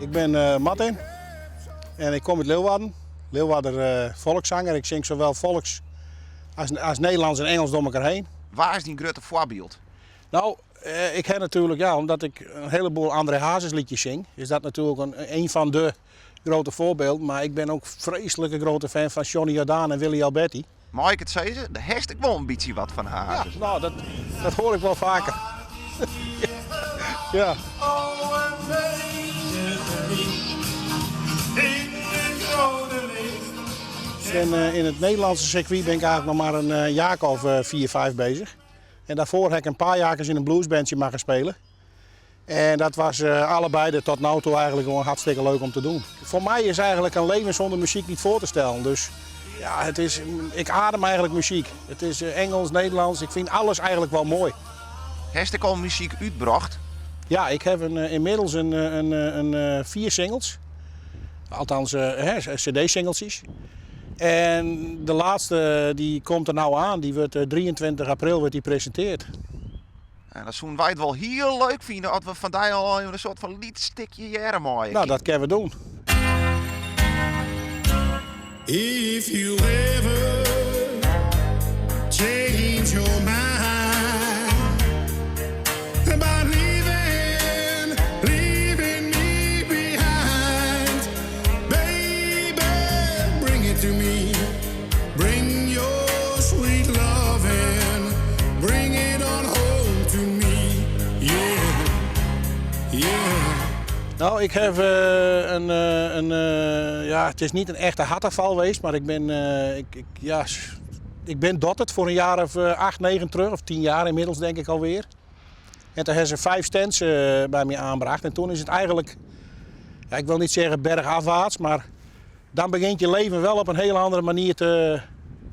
Ik ben Martin en ik kom uit Leeuwarden. Leeuwarden volkszanger. Ik zing zowel volks als Nederlands en Engels door elkaar heen. Waar is die grote voorbeeld? Nou, ik heb natuurlijk, omdat ik een heleboel André Hazes liedjes zing, is dat natuurlijk een van de grote voorbeelden. Maar ik ben ook vreselijke grote fan van Johnny Jordaan en Willy Alberti. Mag ik het zeggen? De herst ik wel een beetje wat van haar. Ja, nou, dat hoor ik wel vaker. Ja. In het Nederlandse circuit ben ik eigenlijk nog maar een jaar of 4, 5 bezig. En daarvoor heb ik een paar jaar in een bluesbandje mogen spelen. En dat was allebei tot nu toe eigenlijk gewoon hartstikke leuk om te doen. Voor mij is eigenlijk een leven zonder muziek niet voor te stellen. Dus ja, ik adem eigenlijk muziek. Het is Engels, Nederlands, ik vind alles eigenlijk wel mooi. Herst ik al muziek uitgebracht? Ja, ik heb inmiddels 4 singles. Althans, cd-singeltjes. En de laatste die komt er nou aan, die wordt 23 april wordt die gepresenteerd. En dat zouden wij het wel heel leuk vinden als we vandaag al een soort van liedstikje jaren maken. Nou, dat kunnen we doen. If you ever change your mind about leaving me behind, baby, bring it to me. Bring your sweet loving, bring it on home to me. Yeah, yeah. Nou, ik heb ja, het is niet een echte hartaanval geweest, maar ik ben dotterd voor een jaar of 8, 9 terug, of 10 jaar inmiddels denk ik alweer. En toen hebben ze 5 stands bij me aangebracht en toen is het eigenlijk, ja, ik wil niet zeggen bergafwaarts, maar dan begint je leven wel op een hele andere manier te...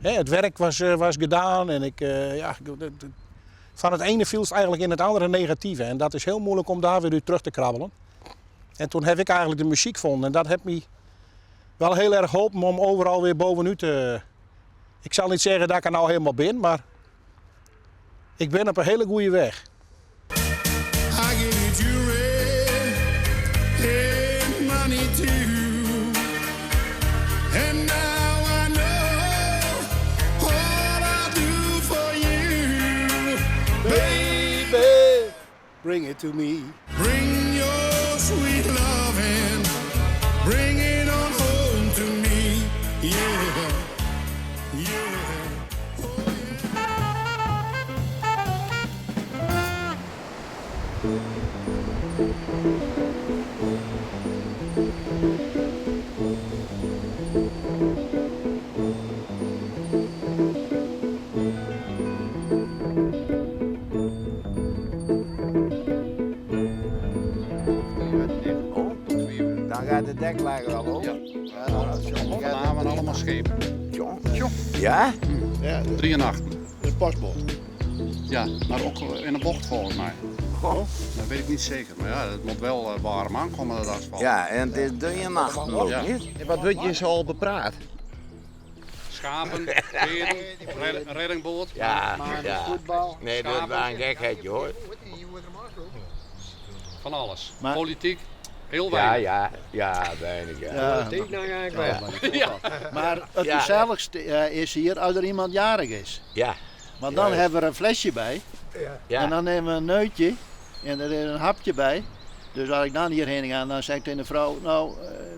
Het werk was gedaan en van het ene viel het eigenlijk in het andere negatieve. En dat is heel moeilijk om daar weer terug te krabbelen. En toen heb ik eigenlijk de muziek gevonden en dat heeft me wel heel erg geholpen om overal weer bovenuit te... Ik zal niet zeggen dat ik er nou helemaal ben, maar ik ben op een hele goede weg. I give you red money too, and now I know all I do for you, Baby, bring it to me. bring your sweet loving, bring it on home to me, yeah, yeah. Dan gaat de deklegger wel op. Ja. Dan gaan we allemaal schepen. Ja? Ja, 83. Een pasbocht. Ja, maar ook in een bocht volgens mij. Goh. Dat weet ik niet zeker. Maar ja, het moet wel warm aankomen dat asfalt. Ja, en het is 83 ook Ja. niet? En wat wordt je zo al bepraat? Schapen, peren, reddingboot. Ja, Maar ja. voetbal. Nee, dat is wel een gekheidje hoor. Van alles. Maar- Politiek, heel Ja, weinig. ja, weinig ja. Ja, Ja. maar het Ja. gezelligste is hier als er iemand jarig is. Ja, Want dan Juist. hebben we een flesje bij. ja. En dan nemen we een neutje. En er is een hapje bij. Dus als ik dan hierheen ga, dan zeg ik tegen de vrouw, nou,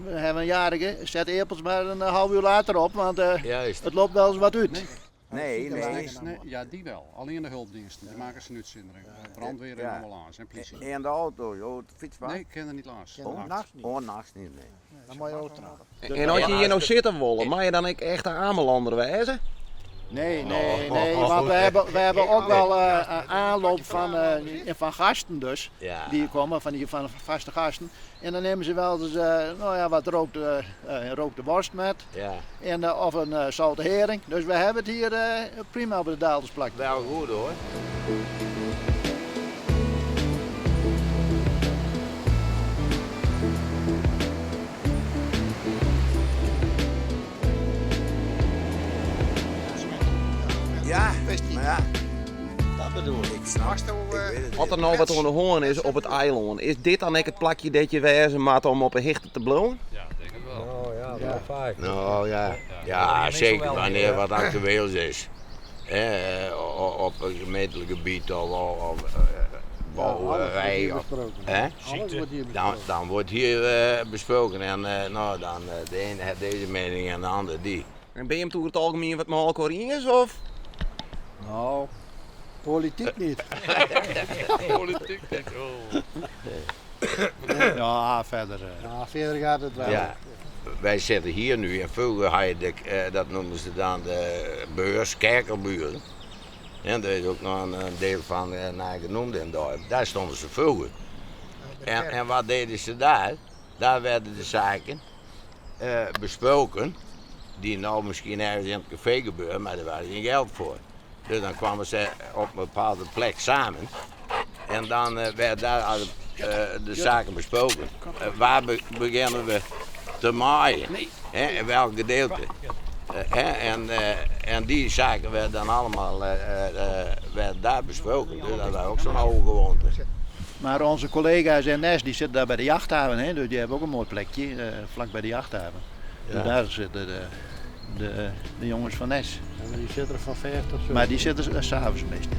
we hebben een jarige, zet de appels maar een half uur later op, want Juist. het loopt wel eens wat uit. Nee, nee. Nee, ja, die wel. Alleen de hulpdiensten. Die maken ze nutzindering. Brandweer en Ja. ambulance en politie. En de auto, joh, de fietsbaan? Nee, ik ken er niet langs. Oh, nachts niet. Oh, nachts niet, nee. Dan moet je ook trappen. En als je hier nou zitten willen, mag je dan ook echt een Amelander wezen? Nee, want we hebben ook wel aanloop van gasten dus. Ja. Die komen, van vaste gasten. En dan nemen ze wel eens wat rookte worst met. Ja, En, of een zoute hering. Dus we hebben het hier prima op de Daaldersplak. wel goed hoor. Ja, maar ja, Dat bedoel ik. ik snap Als er nou wat aan de hoorn is op het eiland, is dit dan ook het plakje dat je wezen maakt om op een hichte te blowen? Ja, ik denk het wel. Oh ja, wel vaak. Nou ja, ja zeker wanneer wat actueel is. Op een gemeentelijk gebied of bouwerij. Dan wordt hier besproken en nou, dan de ene heeft deze mening en de ander die. En ben je hem toe het algemeen wat met alcohol is of? Nou, politiek niet. Politiek niet. Ja, verder. Ja, verder gaat het wel. Ja, wij zitten hier nu en vroeger had je dat noemen ze dan de beurs, kerkelburen. En daar is ook nog een deel van naar genoemd in het dorp. Daar stonden ze vroeger. En wat deden ze daar? Daar werden de zaken besproken, die nou misschien ergens in het café gebeuren, maar daar was geen geld voor. Dus dan kwamen ze op een bepaalde plek samen. En dan werden daar de zaken besproken. Waar beginnen we te maaien? In welk gedeelte? En die zaken werden dan allemaal werden daar besproken. Dus dat was ook zo'n oude gewoonte. Maar onze collega's in Nes die zitten daar bij de jachthaven, hè? Dus die hebben ook een mooi plekje vlak bij de jachthaven. Ja. Dus daar zitten de jongens van Nes. En die zitten er van 50 zo. Maar die zitten s'avonds meestal.